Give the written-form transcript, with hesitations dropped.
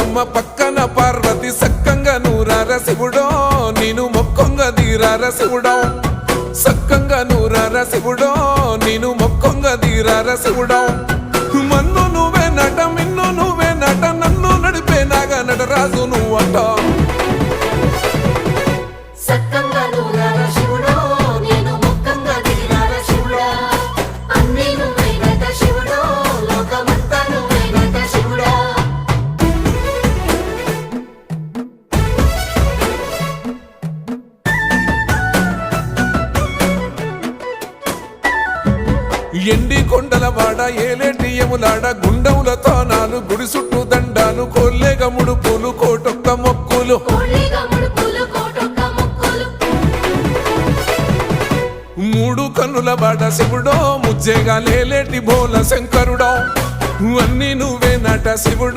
పోచమ్మ పక్కన పార్వతి సక్కంగా నూరార శివుడో నేను మొక్కంగా దీరార శివుడో సక్కంగా నూరార శివుడో నేను మొక్కంగా దీరార శివుడో మన్ను నువ్వే నట మిన్ను నువ్వే నట నన్ను నడిపే నాగా నటరాజు నువ్వంట ఎండి కొండల వాడ ఏలేటి యములాడ గుండములతో నాలు గుడి చుట్టూ దండాలు కోల్లేగ ముడుపులు కోటొక్క మొక్కులు మూడు కన్నుల వాడ శివుడో ముజ్జేగా లేలేటి బోల శంకరుడో అన్నీ నువ్వే నట శివుడో